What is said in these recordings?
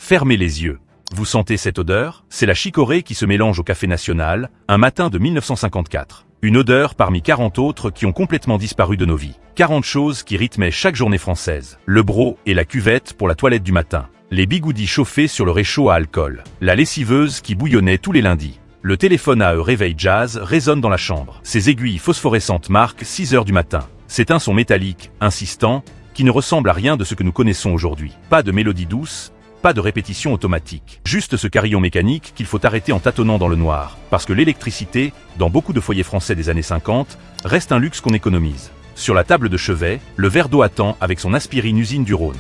Fermez les yeux. Vous sentez cette odeur? C'est la chicorée qui se mélange au café national, un matin de 1954. Une odeur parmi 40 autres qui ont complètement disparu de nos vies. 40 choses qui rythmaient chaque journée française. Le broc et la cuvette pour la toilette du matin. Les bigoudis chauffés sur le réchaud à alcool. La lessiveuse qui bouillonnait tous les lundis. Le téléphone à réveil jazz résonne dans la chambre. Ses aiguilles phosphorescentes marquent 6 heures du matin. C'est un son métallique, insistant, qui ne ressemble à rien de ce que nous connaissons aujourd'hui. Pas de mélodie douce, pas de répétition automatique. Juste ce carillon mécanique qu'il faut arrêter en tâtonnant dans le noir. Parce que l'électricité, dans beaucoup de foyers français des années 50, reste un luxe qu'on économise. Sur la table de chevet, le verre d'eau attend avec son aspirine usine du Rhône.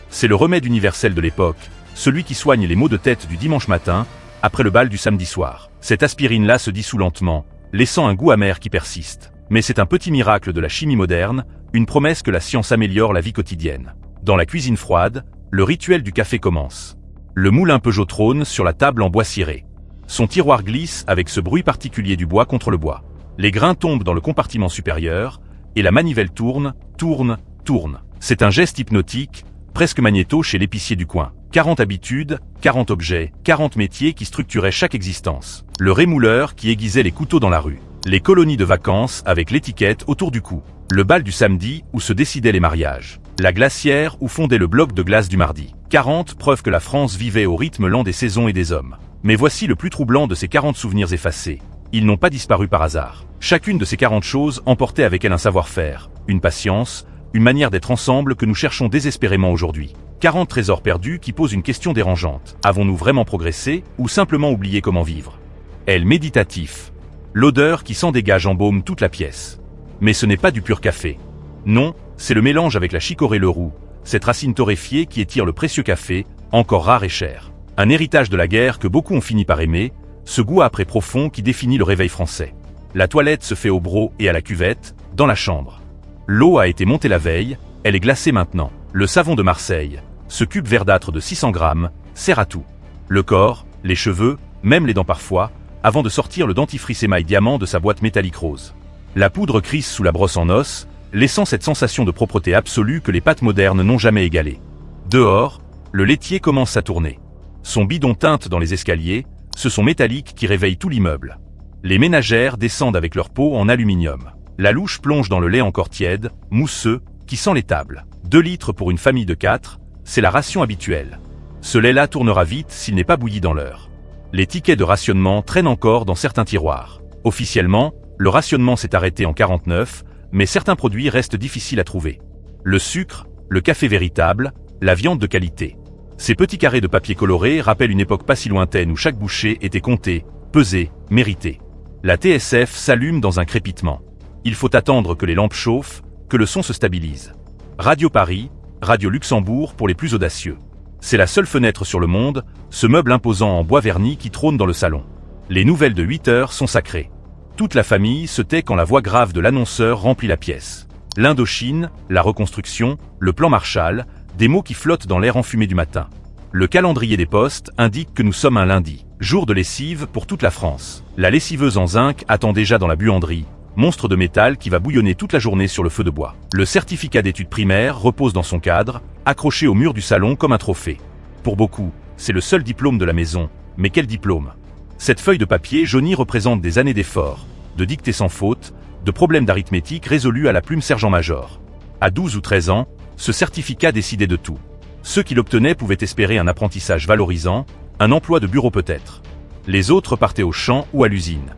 C'est le remède universel de l'époque, celui qui soigne les maux de tête du dimanche matin, après le bal du samedi soir. Cette aspirine-là se dissout lentement, laissant un goût amer qui persiste. Mais c'est un petit miracle de la chimie moderne, une promesse que la science améliore la vie quotidienne. Dans la cuisine froide, le rituel du café commence. Le moulin Peugeot trône sur la table en bois ciré. Son tiroir glisse avec ce bruit particulier du bois contre le bois. Les grains tombent dans le compartiment supérieur, et la manivelle tourne, tourne, tourne. C'est un geste hypnotique, presque magnéto chez l'épicier du coin. 40 habitudes, 40 objets, 40 métiers qui structuraient chaque existence. Le rémouleur qui aiguisait les couteaux dans la rue. Les colonies de vacances avec l'étiquette autour du cou. Le bal du samedi où se décidaient les mariages. La glacière où fondait le bloc de glace du mardi. 40 preuves que la France vivait au rythme lent des saisons et des hommes. Mais voici le plus troublant de ces 40 souvenirs effacés. Ils n'ont pas disparu par hasard. Chacune de ces 40 choses emportait avec elle un savoir-faire, une patience, une manière d'être ensemble que nous cherchons désespérément aujourd'hui. 40 trésors perdus qui posent une question dérangeante. Avons-nous vraiment progressé ou simplement oublié comment vivre? Elle méditatif. L'odeur qui s'en dégage embaume toute la pièce. Mais ce n'est pas du pur café. Non, c'est le mélange avec la chicorée leroux, cette racine torréfiée qui étire le précieux café, encore rare et cher. Un héritage de la guerre que beaucoup ont fini par aimer, ce goût âpre et profond qui définit le réveil français. La toilette se fait au broc et à la cuvette, dans la chambre. L'eau a été montée la veille, elle est glacée maintenant. Le savon de Marseille, ce cube verdâtre de 600 grammes, sert à tout. Le corps, les cheveux, même les dents parfois, avant de sortir le dentifrice émail diamant de sa boîte métallique rose. La poudre crisse sous la brosse en os, laissant cette sensation de propreté absolue que les pâtes modernes n'ont jamais égalée. Dehors, le laitier commence à tourner. Son bidon teinte dans les escaliers, ce son métallique qui réveille tout l'immeuble. Les ménagères descendent avec leur pot en aluminium. La louche plonge dans le lait encore tiède, mousseux, qui sent les tables. 2 litres pour une famille de 4, c'est la ration habituelle. Ce lait-là tournera vite s'il n'est pas bouilli dans l'heure. Les tickets de rationnement traînent encore dans certains tiroirs. Officiellement, le rationnement s'est arrêté en 49, mais certains produits restent difficiles à trouver. Le sucre, le café véritable, la viande de qualité. Ces petits carrés de papier coloré rappellent une époque pas si lointaine où chaque bouchée était comptée, pesée, méritée. La TSF s'allume dans un crépitement. Il faut attendre que les lampes chauffent, que le son se stabilise. Radio Paris, Radio Luxembourg pour les plus audacieux. C'est la seule fenêtre sur le monde, ce meuble imposant en bois verni qui trône dans le salon. Les nouvelles de 8 heures sont sacrées. Toute la famille se tait quand la voix grave de l'annonceur remplit la pièce. L'Indochine, la reconstruction, le plan Marshall, des mots qui flottent dans l'air enfumé du matin. Le calendrier des postes indique que nous sommes un lundi, jour de lessive pour toute la France. La lessiveuse en zinc attend déjà dans la buanderie, monstre de métal qui va bouillonner toute la journée sur le feu de bois. Le certificat d'études primaires repose dans son cadre, accroché au mur du salon comme un trophée. Pour beaucoup, c'est le seul diplôme de la maison, mais quel diplôme? Cette feuille de papier jaunie représente des années d'efforts, de dictée sans faute, de problèmes d'arithmétique résolus à la plume sergent-major. À 12 ou 13 ans, ce certificat décidait de tout. Ceux qui l'obtenaient pouvaient espérer un apprentissage valorisant, un emploi de bureau peut-être. Les autres partaient au champ ou à l'usine.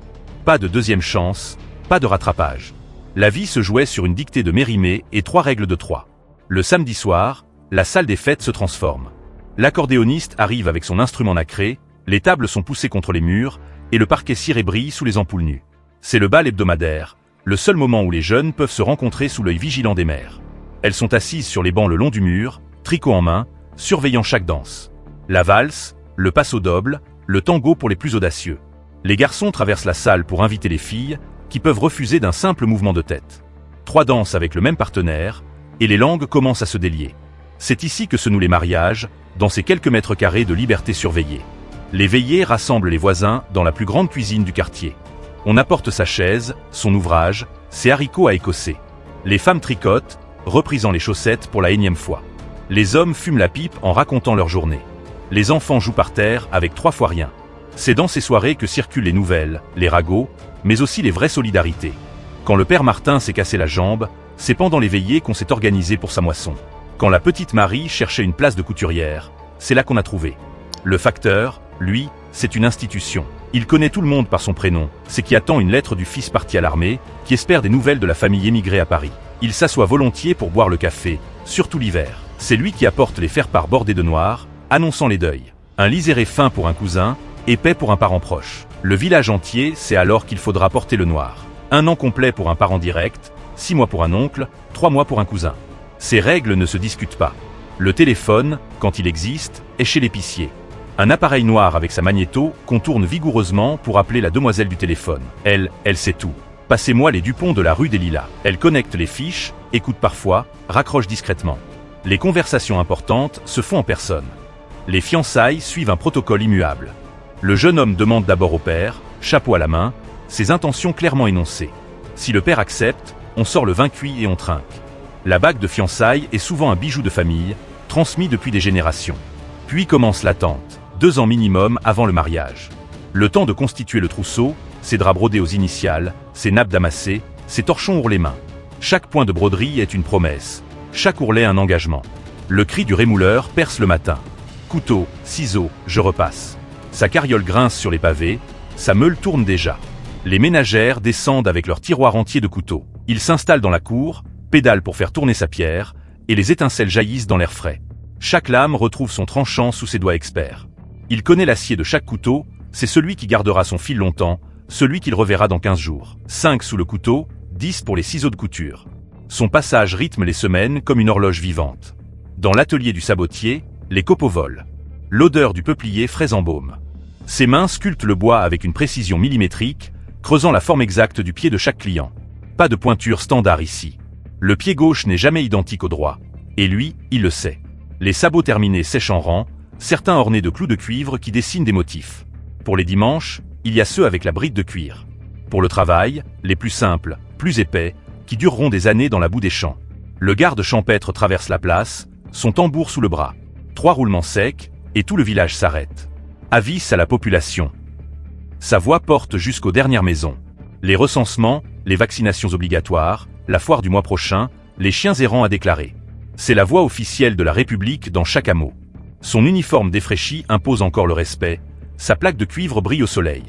Pas de deuxième chance, pas de rattrapage. La vie se jouait sur une dictée de Mérimée et 3 règles de 3. Le samedi soir, la salle des fêtes se transforme. L'accordéoniste arrive avec son instrument nacré, les tables sont poussées contre les murs, et le parquet ciré brille sous les ampoules nues. C'est le bal hebdomadaire, le seul moment où les jeunes peuvent se rencontrer sous l'œil vigilant des mères. Elles sont assises sur les bancs le long du mur, tricot en main, surveillant chaque danse. La valse, le passo doble, le tango pour les plus audacieux. Les garçons traversent la salle pour inviter les filles, qui peuvent refuser d'un simple mouvement de tête. 3 danses avec le même partenaire, et les langues commencent à se délier. C'est ici que se nouent les mariages, dans ces quelques mètres carrés de liberté surveillée. Les veillées rassemblent les voisins dans la plus grande cuisine du quartier. On apporte sa chaise, son ouvrage, ses haricots à écosser. Les femmes tricotent, reprisant les chaussettes pour la énième fois. Les hommes fument la pipe en racontant leur journée. Les enfants jouent par terre avec 3 fois rien. C'est dans ces soirées que circulent les nouvelles, les ragots, mais aussi les vraies solidarités. Quand le père Martin s'est cassé la jambe, c'est pendant les veillées qu'on s'est organisé pour sa moisson. Quand la petite Marie cherchait une place de couturière, c'est là qu'on a trouvé. Le facteur, lui, c'est une institution. Il connaît tout le monde par son prénom, c'est qui attend une lettre du fils parti à l'armée, qui espère des nouvelles de la famille émigrée à Paris. Il s'assoit volontiers pour boire le café, surtout l'hiver. C'est lui qui apporte les faire-part bordés de noir, annonçant les deuils. Un liséré fin pour un cousin, épais pour un parent proche. Le village entier sait alors qu'il faudra porter le noir. 1 an complet pour un parent direct, 6 mois pour un oncle, 3 mois pour un cousin. Ces règles ne se discutent pas. Le téléphone, quand il existe, est chez l'épicier. Un appareil noir avec sa magnéto qu'on tourne vigoureusement pour appeler la demoiselle du téléphone. Elle sait tout. Passez-moi les Dupont de la rue des Lilas. Elle connecte les fiches, écoute parfois, raccroche discrètement. Les conversations importantes se font en personne. Les fiançailles suivent un protocole immuable. Le jeune homme demande d'abord au père, chapeau à la main, ses intentions clairement énoncées. Si le père accepte, on sort le vin cuit et on trinque. La bague de fiançailles est souvent un bijou de famille, transmis depuis des générations. Puis commence l'attente, 2 ans minimum avant le mariage. Le temps de constituer le trousseau, ses draps brodés aux initiales, ses nappes damassées, ses torchons ourlets mains. Chaque point de broderie est une promesse, chaque ourlet un engagement. Le cri du rémouleur perce le matin. Couteau, ciseaux, je repasse. Sa carriole grince sur les pavés, sa meule tourne déjà. Les ménagères descendent avec leur tiroir entier de couteaux. Il s'installe dans la cour, pédale pour faire tourner sa pierre, et les étincelles jaillissent dans l'air frais. Chaque lame retrouve son tranchant sous ses doigts experts. Il connaît l'acier de chaque couteau, c'est celui qui gardera son fil longtemps, celui qu'il reverra dans 15 jours. 5 sous le couteau, 10 pour les ciseaux de couture. Son passage rythme les semaines comme une horloge vivante. Dans l'atelier du sabotier, les copeaux volent. L'odeur du peuplier frais embaume. Ses mains sculptent le bois avec une précision millimétrique, creusant la forme exacte du pied de chaque client. Pas de pointure standard ici. Le pied gauche n'est jamais identique au droit. Et lui, il le sait. Les sabots terminés sèchent en rang, certains ornés de clous de cuivre qui dessinent des motifs. Pour les dimanches, il y a ceux avec la bride de cuir. Pour le travail, les plus simples, plus épais, qui dureront des années dans la boue des champs. Le garde champêtre traverse la place, son tambour sous le bras. 3 roulements secs, et tout le village s'arrête. Avis à la population. Sa voix porte jusqu'aux dernières maisons. Les recensements, les vaccinations obligatoires, la foire du mois prochain, les chiens errants à déclarer. C'est la voix officielle de la République dans chaque hameau. Son uniforme défraîchi impose encore le respect, sa plaque de cuivre brille au soleil.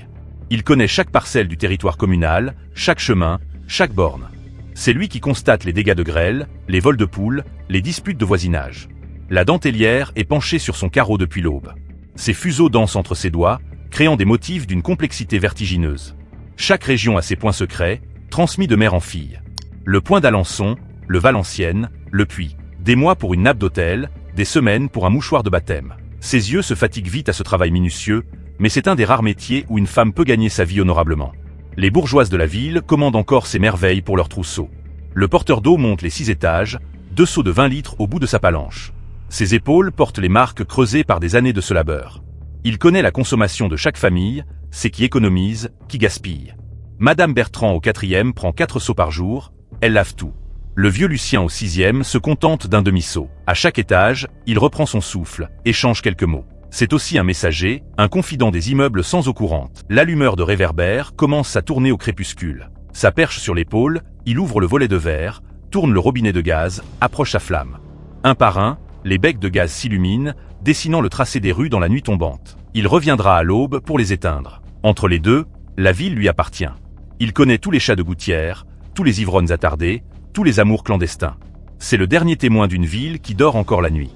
Il connaît chaque parcelle du territoire communal, chaque chemin, chaque borne. C'est lui qui constate les dégâts de grêle, les vols de poules, les disputes de voisinage. La dentelière est penchée sur son carreau depuis l'aube. Ses fuseaux dansent entre ses doigts, créant des motifs d'une complexité vertigineuse. Chaque région a ses points secrets, transmis de mère en fille. Le point d'Alençon, le Valenciennes, le Puy. Des mois pour une nappe d'hôtel, des semaines pour un mouchoir de baptême. Ses yeux se fatiguent vite à ce travail minutieux, mais c'est un des rares métiers où une femme peut gagner sa vie honorablement. Les bourgeoises de la ville commandent encore ces merveilles pour leur trousseau. Le porteur d'eau monte les 6 étages, 2 seaux de 20 litres au bout de sa palanche. Ses épaules portent les marques creusées par des années de ce labeur. Il connaît la consommation de chaque famille, c'est qui économise, qui gaspille. Madame Bertrand au 4e prend 4 seaux par jour, elle lave tout. Le vieux Lucien au 6e se contente d'un demi-seau. À chaque étage, il reprend son souffle, échange quelques mots. C'est aussi un messager, un confident des immeubles sans eau courante. L'allumeur de réverbère commence à tourner au crépuscule. Sa perche sur l'épaule, il ouvre le volet de verre, tourne le robinet de gaz, approche sa flamme. Un par un, les becs de gaz s'illuminent, dessinant le tracé des rues dans la nuit tombante. Il reviendra à l'aube pour les éteindre. Entre les deux, la ville lui appartient. Il connaît tous les chats de gouttière, tous les ivrognes attardés, tous les amours clandestins. C'est le dernier témoin d'une ville qui dort encore la nuit.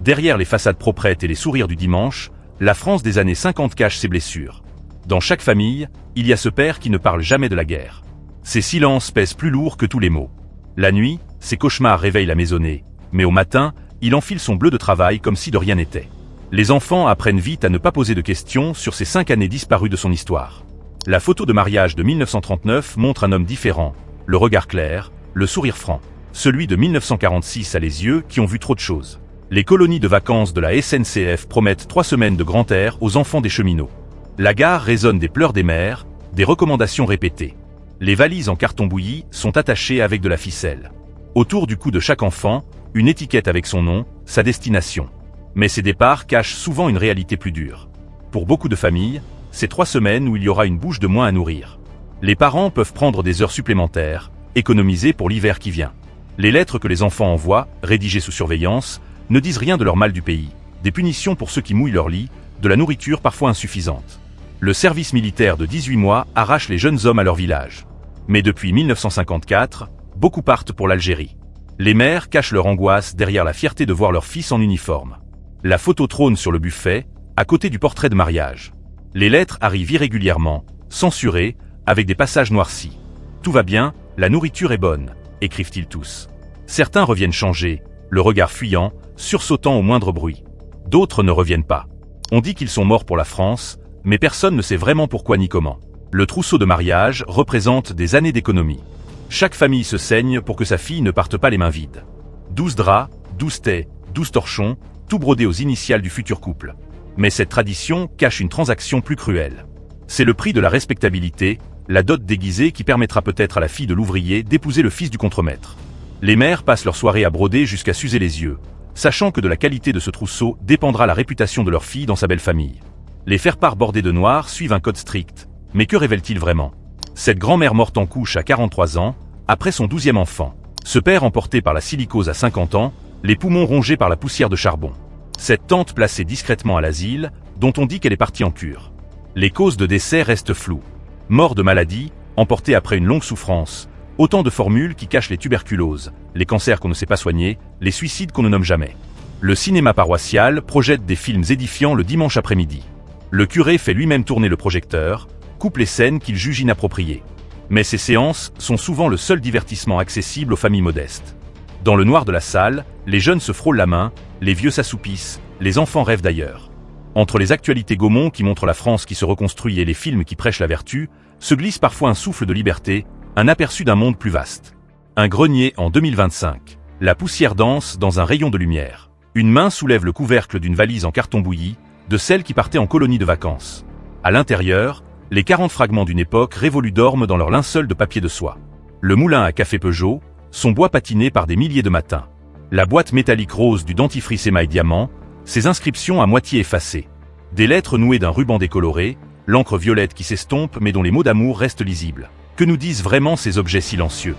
Derrière les façades proprettes et les sourires du dimanche, la France des années 50 cache ses blessures. Dans chaque famille, il y a ce père qui ne parle jamais de la guerre. Ses silences pèsent plus lourd que tous les mots. La nuit, ses cauchemars réveillent la maisonnée, mais au matin, il enfile son bleu de travail comme si de rien n'était. Les enfants apprennent vite à ne pas poser de questions sur ces 5 années disparues de son histoire. La photo de mariage de 1939 montre un homme différent, le regard clair, le sourire franc. Celui de 1946 a les yeux qui ont vu trop de choses. Les colonies de vacances de la SNCF promettent 3 semaines de grand air aux enfants des cheminots. La gare résonne des pleurs des mères, des recommandations répétées. Les valises en carton bouilli sont attachées avec de la ficelle. Autour du cou de chaque enfant, une étiquette avec son nom, sa destination. Mais ces départs cachent souvent une réalité plus dure. Pour beaucoup de familles, c'est 3 semaines où il y aura une bouche de moins à nourrir. Les parents peuvent prendre des heures supplémentaires, économisées pour l'hiver qui vient. Les lettres que les enfants envoient, rédigées sous surveillance, ne disent rien de leur mal du pays. Des punitions pour ceux qui mouillent leur lit, de la nourriture parfois insuffisante. Le service militaire de 18 mois arrache les jeunes hommes à leur village. Mais depuis 1954, beaucoup partent pour l'Algérie. Les mères cachent leur angoisse derrière la fierté de voir leur fils en uniforme. La photo trône sur le buffet, à côté du portrait de mariage. Les lettres arrivent irrégulièrement, censurées, avec des passages noircis. Tout va bien, la nourriture est bonne, écrivent-ils tous. Certains reviennent changés, le regard fuyant, sursautant au moindre bruit. D'autres ne reviennent pas. On dit qu'ils sont morts pour la France, mais personne ne sait vraiment pourquoi ni comment. Le trousseau de mariage représente des années d'économie. Chaque famille se saigne pour que sa fille ne parte pas les mains vides. 12 draps, 12 tais, 12 torchons, tout brodé aux initiales du futur couple. Mais cette tradition cache une transaction plus cruelle. C'est le prix de la respectabilité, la dot déguisée qui permettra peut-être à la fille de l'ouvrier d'épouser le fils du contremaître. Les mères passent leur soirée à broder jusqu'à s'user les yeux, sachant que de la qualité de ce trousseau dépendra la réputation de leur fille dans sa belle famille. Les faire-part bordés de noir suivent un code strict. Mais que révèle-t-il vraiment? Cette grand-mère morte en couche à 43 ans, après son 12e enfant. Ce père emporté par la silicose à 50 ans, les poumons rongés par la poussière de charbon. Cette tante placée discrètement à l'asile, dont on dit qu'elle est partie en cure. Les causes de décès restent floues. Mort de maladie, emportée après une longue souffrance. Autant de formules qui cachent les tuberculoses, les cancers qu'on ne sait pas soigner, les suicides qu'on ne nomme jamais. Le cinéma paroissial projette des films édifiants le dimanche après-midi. Le curé fait lui-même tourner le projecteur, coupe les scènes qu'il juge inappropriées. Mais ces séances sont souvent le seul divertissement accessible aux familles modestes. Dans le noir de la salle, les jeunes se frôlent la main, les vieux s'assoupissent, les enfants rêvent d'ailleurs. Entre les actualités Gaumont qui montrent la France qui se reconstruit et les films qui prêchent la vertu, se glisse parfois un souffle de liberté, un aperçu d'un monde plus vaste. Un grenier en 2025. La poussière danse dans un rayon de lumière. Une main soulève le couvercle d'une valise en carton bouilli, de celle qui partait en colonie de vacances. À l'intérieur, les 40 fragments d'une époque révolue dorment dans leur linceul de papier de soie. Le moulin à café Peugeot, son bois patiné par des milliers de matins. La boîte métallique rose du dentifrice émail diamant, ses inscriptions à moitié effacées. Des lettres nouées d'un ruban décoloré, l'encre violette qui s'estompe mais dont les mots d'amour restent lisibles. Que nous disent vraiment ces objets silencieux?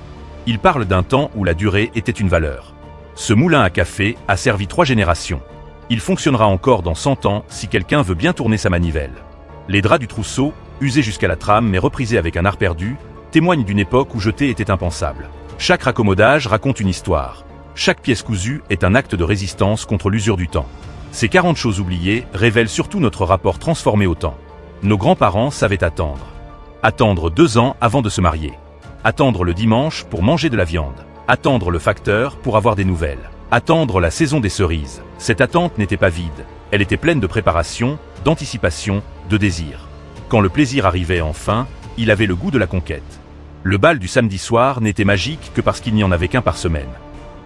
Ils parlent d'un temps où la durée était une valeur. Ce moulin à café a servi 3 générations. Il fonctionnera encore dans 100 ans si quelqu'un veut bien tourner sa manivelle. Les draps du trousseau, usés jusqu'à la trame mais reprisés avec un art perdu, témoignent d'une époque où jeter était impensable. Chaque raccommodage raconte une histoire. Chaque pièce cousue est un acte de résistance contre l'usure du temps. Ces 40 choses oubliées révèlent surtout notre rapport transformé au temps. Nos grands-parents savaient attendre. Attendre 2 ans avant de se marier. Attendre le dimanche pour manger de la viande. Attendre le facteur pour avoir des nouvelles. Attendre la saison des cerises. Cette attente n'était pas vide. Elle était pleine de préparation, d'anticipation, de désir. Quand le plaisir arrivait enfin, il avait le goût de la conquête. Le bal du samedi soir n'était magique que parce qu'il n'y en avait qu'un par semaine.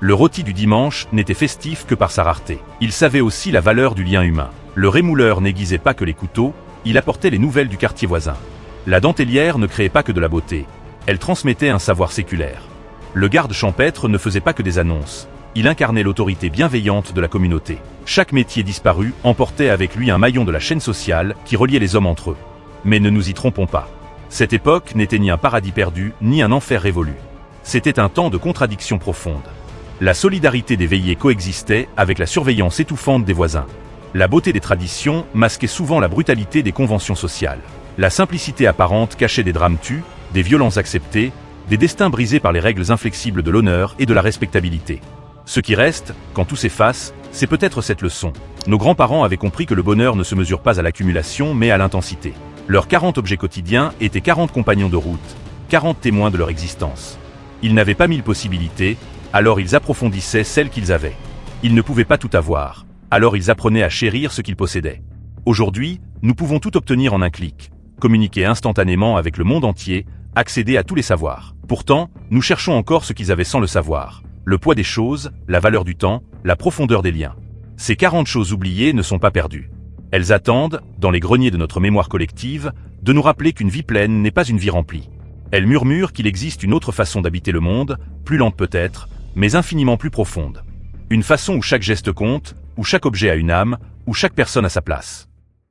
Le rôti du dimanche n'était festif que par sa rareté. Il savait aussi la valeur du lien humain. Le rémouleur n'aiguisait pas que les couteaux, il apportait les nouvelles du quartier voisin. La dentellière ne créait pas que de la beauté. Elle transmettait un savoir séculaire. Le garde champêtre ne faisait pas que des annonces. Il incarnait l'autorité bienveillante de la communauté. Chaque métier disparu emportait avec lui un maillon de la chaîne sociale qui reliait les hommes entre eux. Mais ne nous y trompons pas. Cette époque n'était ni un paradis perdu, ni un enfer révolu. C'était un temps de contradictions profondes. La solidarité des veillées coexistait avec la surveillance étouffante des voisins. La beauté des traditions masquait souvent la brutalité des conventions sociales. La simplicité apparente cachait des drames tus, des violences acceptées, des destins brisés par les règles inflexibles de l'honneur et de la respectabilité. Ce qui reste, quand tout s'efface, c'est peut-être cette leçon. Nos grands-parents avaient compris que le bonheur ne se mesure pas à l'accumulation mais à l'intensité. Leurs 40 objets quotidiens étaient 40 compagnons de route, 40 témoins de leur existence. Ils n'avaient pas 1000 possibilités, alors ils approfondissaient celles qu'ils avaient. Ils ne pouvaient pas tout avoir, alors ils apprenaient à chérir ce qu'ils possédaient. Aujourd'hui, nous pouvons tout obtenir en un clic, communiquer instantanément avec le monde entier, accéder à tous les savoirs. Pourtant, nous cherchons encore ce qu'ils avaient sans le savoir. Le poids des choses, la valeur du temps, la profondeur des liens. Ces 40 choses oubliées ne sont pas perdues. Elles attendent, dans les greniers de notre mémoire collective, de nous rappeler qu'une vie pleine n'est pas une vie remplie. Elles murmurent qu'il existe une autre façon d'habiter le monde, plus lente peut-être, mais infiniment plus profonde. Une façon où chaque geste compte, où chaque objet a une âme, où chaque personne a sa place.